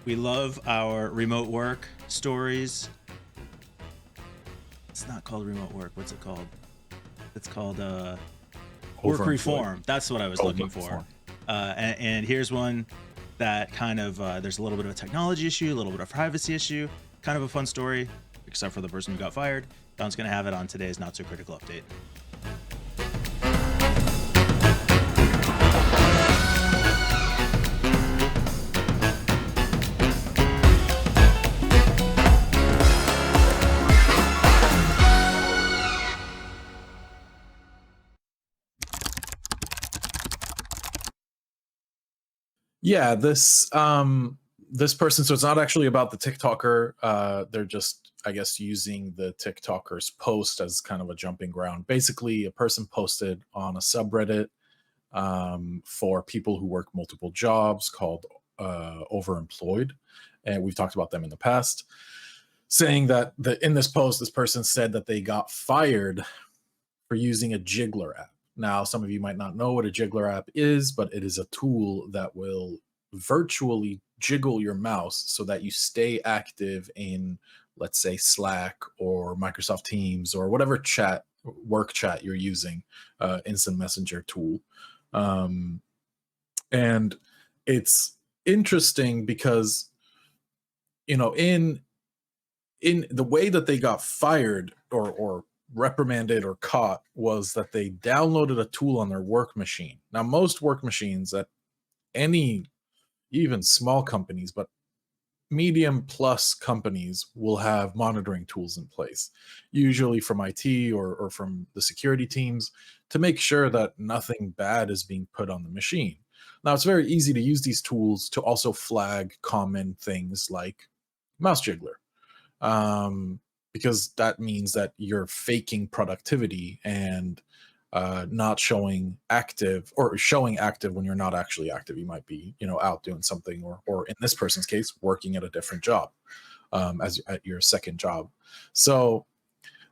We love our remote work stories. It's not called remote work. What's it called? It's called work Overemployed. reform. That's what I was Oh, looking work for. reform. And here's one that kind of there's a little bit of a technology issue, a little bit of privacy issue, kind of a fun story, except for the person who got fired. Don's gonna have it on today's not so critical update. Yeah, this person, so it's not actually about the TikToker. They're just, I guess, using the TikToker's post as kind of a jumping ground. Basically, a person posted on a subreddit for people who work multiple jobs called Overemployed, and we've talked about them in the past, saying that in this post, this person said that they got fired for using a Jiggler app. Now, some of you might not know what a Jiggler app is, but it is a tool that will virtually jiggle your mouse so that you stay active in, let's say, Slack or Microsoft Teams or whatever work chat you're using, instant messenger tool. Um, and it's interesting because, in the way that they got fired or reprimanded or caught was that they downloaded a tool on their work machine. Now, most work machines at any, even small companies, but medium plus companies will have monitoring tools in place, usually from IT or from the security teams, to make sure that nothing bad is being put on the machine. Now, it's very easy to use these tools to also flag common things like mouse jiggler, because that means that you're faking productivity and not showing active, or showing active when you're not actually active. You might be, out doing something, or in this person's case, working at a different job, as at your second job. So,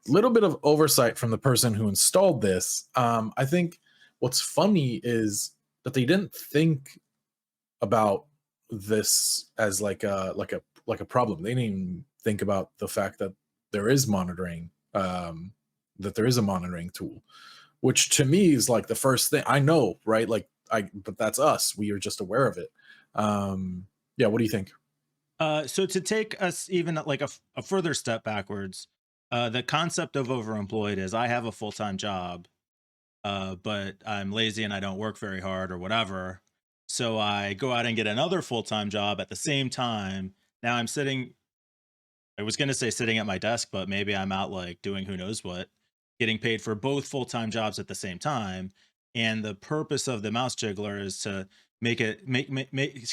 little bit of oversight from the person who installed this. I think what's funny is that they didn't think about this as like a problem. They didn't even think about the fact that there is monitoring, that there is a monitoring tool, which to me is like the first thing I know, right? But that's us. We are just aware of it. Yeah. What do you think? So to take us even like a further step backwards, the concept of overemployed is I have a full time job, but I'm lazy and I don't work very hard or whatever. So I go out and get another full time job at the same time. Now I'm sitting, I was going to say sitting at my desk, but maybe I'm out like doing who knows what, getting paid for both full time jobs at the same time. And the purpose of the mouse jiggler is to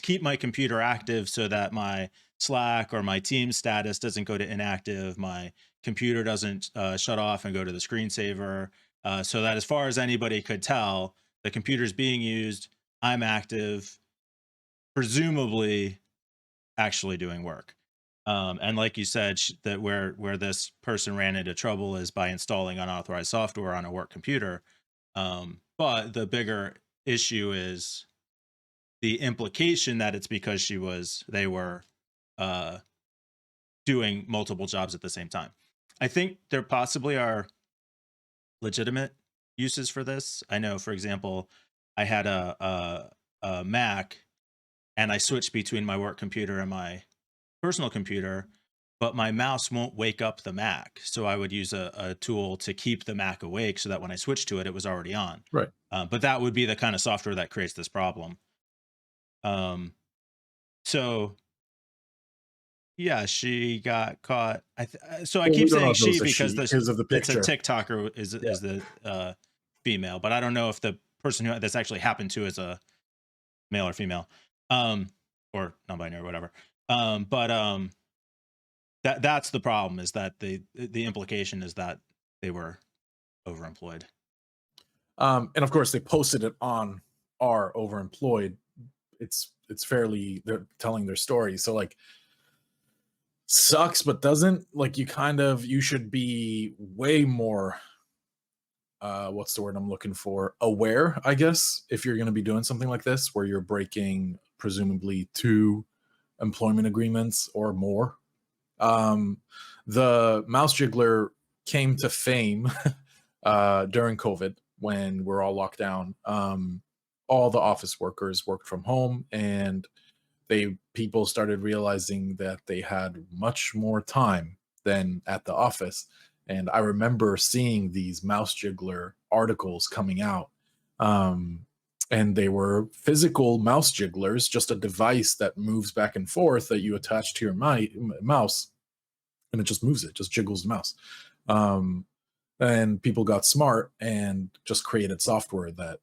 keep my computer active so that my Slack or my team status doesn't go to inactive. My computer doesn't shut off and go to the screensaver. So that as far as anybody could tell, the computer's being used. I'm active, presumably actually doing work. And like you said, that where this person ran into trouble is by installing unauthorized software on a work computer. But the bigger issue is the implication that it's because they were uh, doing multiple jobs at the same time. I think there possibly are legitimate uses for this. I know, for example, I had a Mac and I switched between my work computer and my personal computer, but my mouse won't wake up the Mac. So I would use a tool to keep the Mac awake so that when I switched to it, it was already on. Right. But that would be the kind of software that creates this problem. Um, so yeah, she got caught. So I Well, keep we don't know saying if it she was a because she because of the it's a picture. TikToker Yeah. is the female, but I don't know if the person who this actually happened to is a male or female, um, or non-binary or whatever. But that's the problem, is that the implication is that they were overemployed. And of course, they posted it on our Overemployed. It's fairly, they're telling their story. So like, sucks, but doesn't, like, you should be way more, what's the word I'm looking for, aware, I guess, if you're going to be doing something like this where you're breaking presumably two employment agreements or more. Um, the mouse jiggler came to fame during COVID when we're all locked down. All the office workers worked from home, and people started realizing that they had much more time than at the office. And I remember seeing these mouse jiggler articles coming out. Um, and they were physical mouse jigglers, just a device that moves back and forth that you attach to your mouse, and it just moves it, just jiggles the mouse. Um, and people got smart and just created software that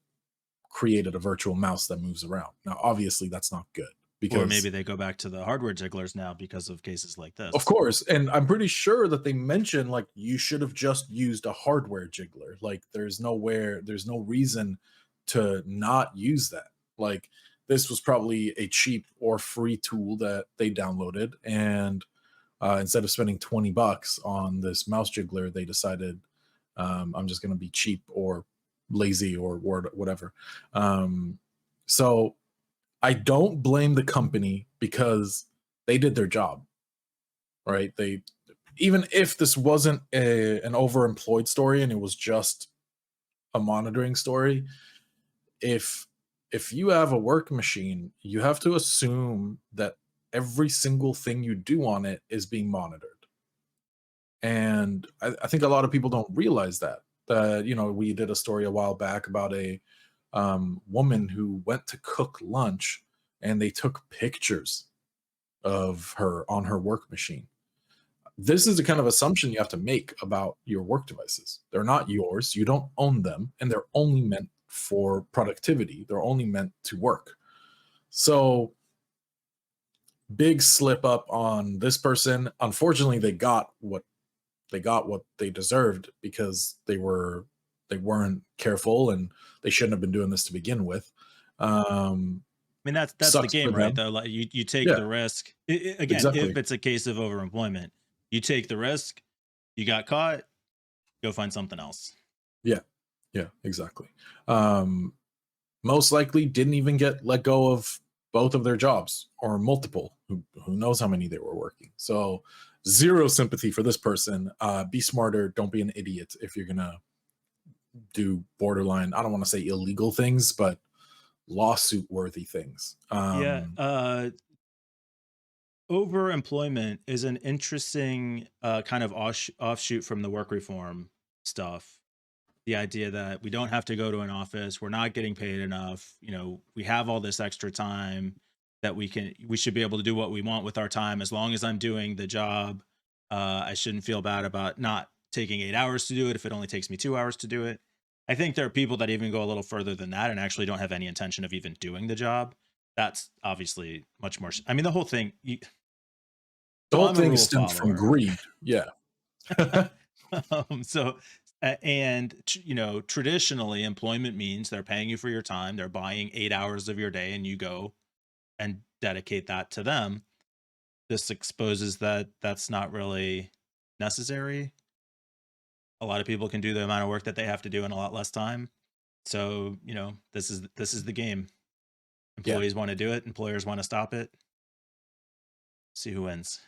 created a virtual mouse that moves around. Now, obviously, that's not good Or because, maybe they go back to the hardware jigglers now because of cases like of this. course, and I'm pretty sure that they mentioned like you should have just used a hardware jiggler. Like, there's no reason to not use that. Like, this was probably a cheap or free tool that they downloaded, and instead of spending $20 on this mouse jiggler, they decided I'm just going to be cheap or lazy or whatever. Um, so I don't blame the company because they did their job, right? They, even if this wasn't an overemployed story and it was just a monitoring story, if you have a work machine, you have to assume that every single thing you do on it is being monitored. And I think a lot of people don't realize that. We did a story a while back about a woman who went to cook lunch, and they took pictures of her on her work machine. This is the kind of assumption you have to make about your work devices. They're not yours, you don't own them, and they're only meant for productivity. They're only meant to work. So, big slip up on this person. Unfortunately, they got what they deserved because they weren't careful, and they shouldn't have been doing this to begin with. Um, I mean, that's the Sucks for game, right? them. Though, like you take Yeah, the risk. Again, if exactly. it's a case of overemployment, you take the risk. You got caught. Go find something else. Yeah, yeah, exactly. Um, Most likely didn't even get let go of both of their jobs or multiple. Who knows how many they were working? So, zero sympathy for this person. Be smarter. Don't be an idiot if you're gonna do borderline. I don't want to say illegal things, but lawsuit worthy things. Yeah. Overemployment is an interesting kind of offshoot from the work reform stuff. The idea that we don't have to go to an office, we're not getting paid enough, we have all this extra time that we should be able to do what we want with our time as long as I'm doing the job. I shouldn't feel bad about not taking 8 hours to do it if it only takes me 2 hours to do it. I think there are people that even go a little further than that and actually don't have any intention of even doing the job. That's obviously much more. I mean, the whole thing. The So whole I'm a thing rule stems from follower. greed. Yeah. So traditionally employment means they're paying you for your time, they're buying 8 hours of your day, and you go and dedicate that to them. This exposes that that's not really necessary. A lot of people can do the amount of work that they have to do in a lot less time. So this is the game. Yeah. Employees want to do it, employers want to stop it. See who wins.